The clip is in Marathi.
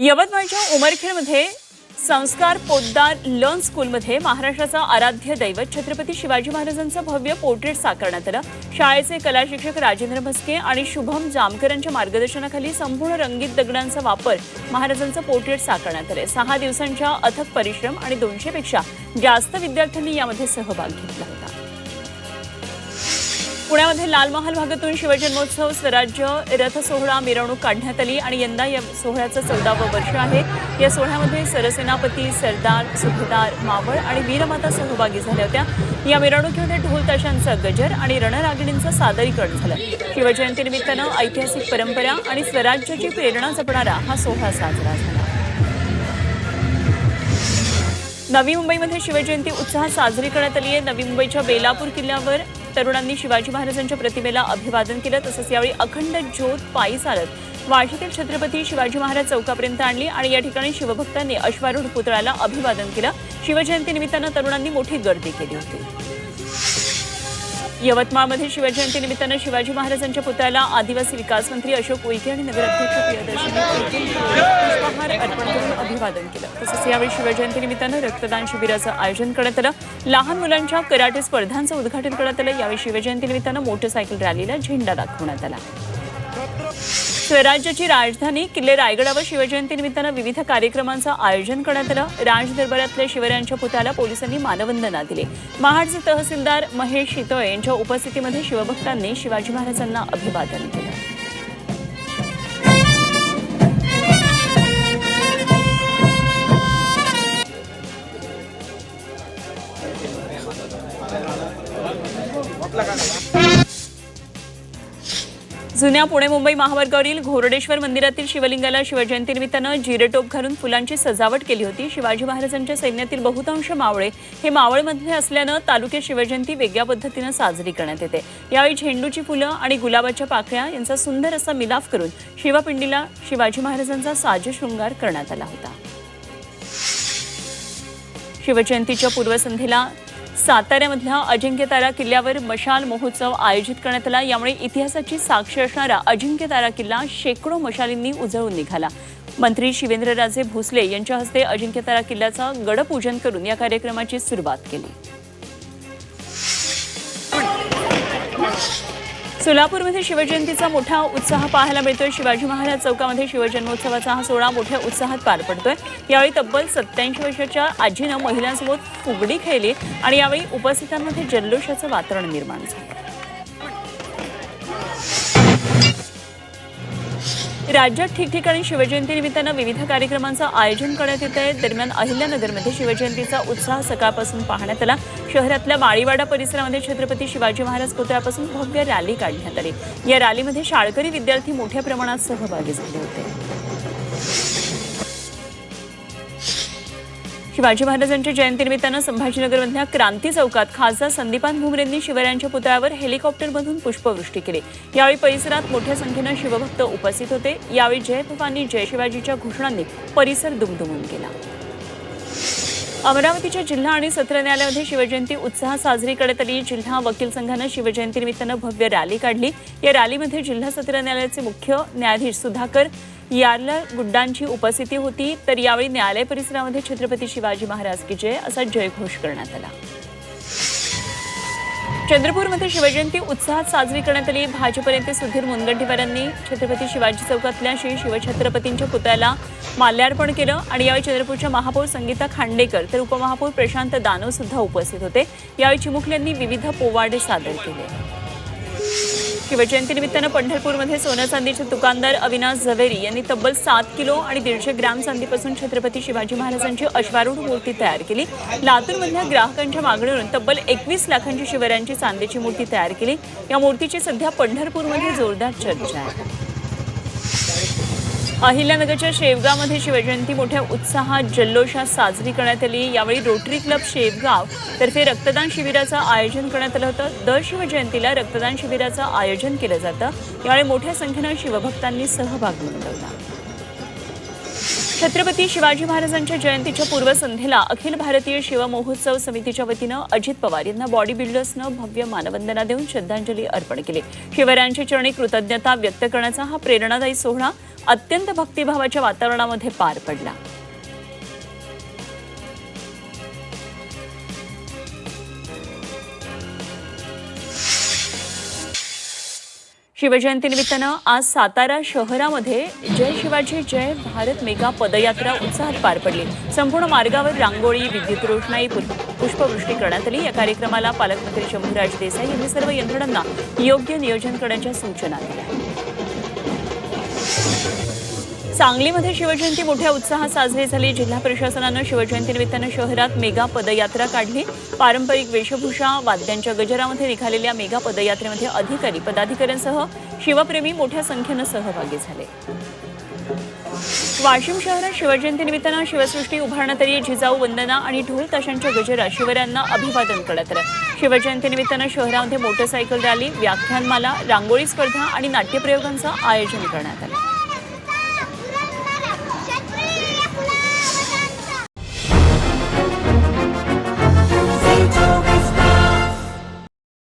यवतमाळच्या उमरखेडमध्ये संस्कार पोद्दार लर्न स्कूलमध्ये महाराष्ट्राचा आराध्य दैवत छत्रपती शिवाजी महाराजांचं भव्य पोर्ट्रेट साकारण्यात आलं। शाळेचे कला शिक्षक राजेंद्र भस्के आणि शुभम जामकरांच्या मार्गदर्शनाखाली संपूर्ण रंगीत दगडांचा वापर महाराजांचं पोर्ट्रेट साकारण्यात आले। 6 दिवसांच्या अथक परिश्रम आणि 200 पेक्षा जास्त विद्यार्थ्यांनी यामध्ये सहभाग घेतला होता। पुण्यामध्ये लाल महाल भागातून शिवजन्मोत्सव स्वराज्य रथ सोहळा मिरवणूक काढण्यात आली आणि यंदा या सोहळ्याचं 14वं वर्ष आहे। या सोहळ्यामध्ये सरसेनापती, सरदार, सुभेदार, मावळ आणि वीरमाता सहभागी झाल्या होत्या। या मिरवणुकीमध्ये ढोल ताशांचं गजर आणि रणरागिणींचं सादरीकरण झालं। शिवजयंतीनिमित्तानं ऐतिहासिक परंपरा आणि स्वराज्याची प्रेरणा जपणारा हा सोहळा साजरा झाला। नवी मुंबईमध्ये शिवजयंती उत्साहात साजरी करण्यात आली आहे। नवी मुंबईच्या बेलापूर किल्ल्यावर तरुणांनी शिवाजी महाराजांच्या प्रतिमेला अभिवादन केलं। तसंच यावेळी अखंड ज्योत पायी चालत वाशीतील छत्रपती शिवाजी महाराज चौकापर्यंत आणली आणि या ठिकाणी शिवभक्तांनी अश्वारूढ पुतळ्याला अभिवादन केलं। शिवजयंतीनिमित्तानं तरुणांनी मोठी गर्दी केली होती। यवतमाळमध्ये शिवजयंतीनिमित्तानं शिवाजी महाराजांच्या पुतळ्याला आदिवासी विकास मंत्री अशोक उईके आणि नगराध्यक्ष प्रियदर्शनी पुष्पहार अर्पण करून अभिवादन केलं। तसंच यावेळी शिवजयंतीनिमित्तानं रक्तदान शिबिराचं आयोजन करण्यात आलं। लहान मुलांच्या कराटे स्पर्धांचं उद्घाटन करण्यात आलं। यावेळी शिवजयंतीनिमित्तानं मोटरसायकल रॅलीला झेंडा दाखवण्यात आला। स्वराज्याची राजधानी किल्ले रायगडावर शिवजयंतीनिमित्तानं विविध कार्यक्रमांचं आयोजन करण्यात आलं। राजदरबारातल्या शिवरायांच्या पुतळ्याला पोलिसांनी मानवंदना दिली। महाडचे तहसीलदार महेश शितोळे यांच्या उपस्थितीमध्ये शिवभक्तांनी शिवाजी महाराजांना अभिवादन केलं। जुन्या पुणे मुंबई महामार्गावरील घोरडेश्वर मंदिरातील शिवलिंगाला शिवजयंतीनिमित्तानं जिरेटोप घालून फुलांची सजावट केली होती। शिवाजी महाराजांच्या सैन्यातील बहुतांश मावळे हे मावळमधले असल्यानं तालुक्यात शिवजयंती वेगळ्या पद्धतीनं साजरी करण्यात येते। यावेळी झेंडूची फुलं आणि गुलाबाच्या पाकळ्या यांचा सुंदर असा मिलाफ करून शिवपिंडीला शिवाजी महाराजांचा साजशृंगार करण्यात आला होता। शिवजयंतीच्या पूर्वसंध्येला साताऱ्यामधल्या अजिंक्यतारा किल्ल्यावर मशाल महोत्सव आयोजित करण्यात आला। यामुळे इतिहासाची साक्ष असणारा अजिंक्यतारा किल्ला शेकडो मशालींनी उजळून निघाला। मंत्री शिवेंद्रराजे भोसले यांच्या हस्ते अजिंक्यतारा किल्ल्याचं गडपूजन करून या कार्यक्रमाची सुरुवात केली। सोलापूरमध्ये शिवजयंतीचा मोठा उत्साह पाहायला मिळतोय। शिवाजी महाराज चौकामध्ये शिवजन्मोत्सवाचा हा सोहळा मोठ्या उत्साहात पार पडतोय। यावेळी तब्बल 87 वर्षाच्या आजीनं महिलांसोबत फुगडी खेळली आणि यावेळी उपस्थितांमध्ये जल्लोषाचं वातावरण निर्माण झालं। राज्यात ठिकठिकाणी शिवजयंतीनिमित्तानं विविध कार्यक्रमांचं आयोजन करण्यात येत आहे। दरम्यान अहिल्यानगरमध्ये शिवजयंतीचा उत्साह सकाळपासून पाहण्यात आला। शहरातल्या माळीवाडा परिसरामध्ये छत्रपती शिवाजी महाराज पुतळ्यापासून भव्य रॅली काढण्यात आली। या रॅलीमध्ये शाळकरी विद्यार्थी मोठ्या प्रमाणात सहभागी झाले होते। शिवाजी महाराजांच्या जयंतीनिमित्तानं संभाजीनगरमधल्या क्रांती चौकात खासदार संदीपान भुमरेंनी शिवरायांच्या पुतळ्यावर हेलिकॉप्टरमधून पुष्पवृष्टी केली। यावेळी परिसरात मोठ्या संख्येनं शिवभक्त उपस्थित होते। यावेळी जय भवानी जय शिवाजीच्या घोषणांनी परिसर दुमदुमून गेला। अमरावतीच्या जिल्हा आणि सत्र न्यायालयामध्ये शिवजयंती उत्साहात साजरी करण्यात आली। जिल्हा वकील संघानं शिवजयंतीनिमित्तानं भव्य रॅली काढली। या रॅलीमध्ये जिल्हा सत्र न्यायालयाचे मुख्य न्यायाधीश सुधाकर यार्लगुड्डांची उपस्थिती होती। तर यावेळी न्यायालय परिसरामध्ये छत्रपती शिवाजी महाराज की जय असा जयघोष करण्यात आला। चंद्रपूरमध्ये शिवजयंती उत्साहात साजरी करण्यात आली। भाजप नेते सुधीर मुनगंटीवारांनी छत्रपती शिवाजी चौकातल्या श्री शिवछत्रपतींच्या पुतळ्याला माल्यार्पण केलं आणि यावेळी चंद्रपूरच्या महापौर संगीता खांडेकर तर उपमहापौर प्रशांत दानव सुद्धा उपस्थित होते। यावेळी चिमुकल्यांनी विविध पोवाडे सादर केले। शिवजयंतीनिमित्तानं पंढरपूरमध्ये सोनं चांदीचे दुकानदार अविनाश झवेरी यांनी तब्बल 7 किलो आणि 150 ग्रॅम चांदीपासून छत्रपती शिवाजी महाराजांची अश्वारूढ मूर्ती तयार केली। लातूरमधल्या ग्राहकांच्या मागणीवरून तब्बल 21 लाखांची शिवरायांची चांदीची मूर्ती तयार केली। या मूर्तीची सध्या पंढरपूरमध्ये जोरदार चर्चा आहे। अहिल्यानगरच्या शेवगावमध्ये शिवजयंती मोठ्या उत्साहात जल्लोषात साजरी करण्यात आली। यावेळी रोटरी क्लब शेवगाव तर्फे रक्तदान शिबिराचं आयोजन करण्यात आलं होतं। दर शिवजयंतीला रक्तदान शिबिराचं आयोजन केलं जातं। यावेळी मोठ्या संख्येनं शिवभक्तांनी सहभाग नोंदवला। छत्रपती शिवाजी महाराजांच्या जयंतीच्या पूर्वसंध्येला अखिल भारतीय शिव महोत्सव समितीच्या वतीनं अजित पवार यांना बॉडी बिल्डर्सनं भव्य मानवंदना देऊन श्रद्धांजली अर्पण केली। शिवरायांच्या चरणी कृतज्ञता व्यक्त करण्याचा हा प्रेरणादायी सोहळा अत्यंत भक्तिभावाच्या वातावरणामध्ये पार पडला। शिवजयंतीनिमित्तानं आज सातारा शहरामध्ये जय शिवाजी जय भारत मेगा पदयात्रा उत्साहात पार पडली। संपूर्ण मार्गावर रांगोळी, विद्युत रोषणाई, पुष्पवृष्टी करण्यात आली। या कार्यक्रमाला पालकमंत्री शंभूराज देसाई यांनी सर्व यंत्रणांना योग्य नियोजन करण्याच्या सूचना दिल्या। सांगलीमध्ये शिवजयंती मोठ्या उत्साहात साजरी झाली। जिल्हा प्रशासनानं शिवजयंतीनिमित्तानं शहरात मेगा पदयात्रा काढली। पारंपरिक वेशभूषा, वाद्यांच्या गजरामध्ये निघालेल्या मेगा पदयात्रेमध्ये अधिकारी, पदाधिकाऱ्यांसह शिवप्रेमी मोठ्या संख्येनं सहभागी झाले। वाशिम शहरात शिवजयंतीनिमित्तानं शिवसृष्टी उभारण्यात आली। जिजाऊ वंदना आणि ढोल ताशांच्या गजरात शिवरायांना अभिवादन करण्यात आलं। शिवजयंतीनिमित्तानं शहरामध्ये मोटरसायकल रॅली, व्याख्यानमाला, रांगोळी स्पर्धा आणि नाट्यप्रयोगांचं आयोजन करण्यात आलं।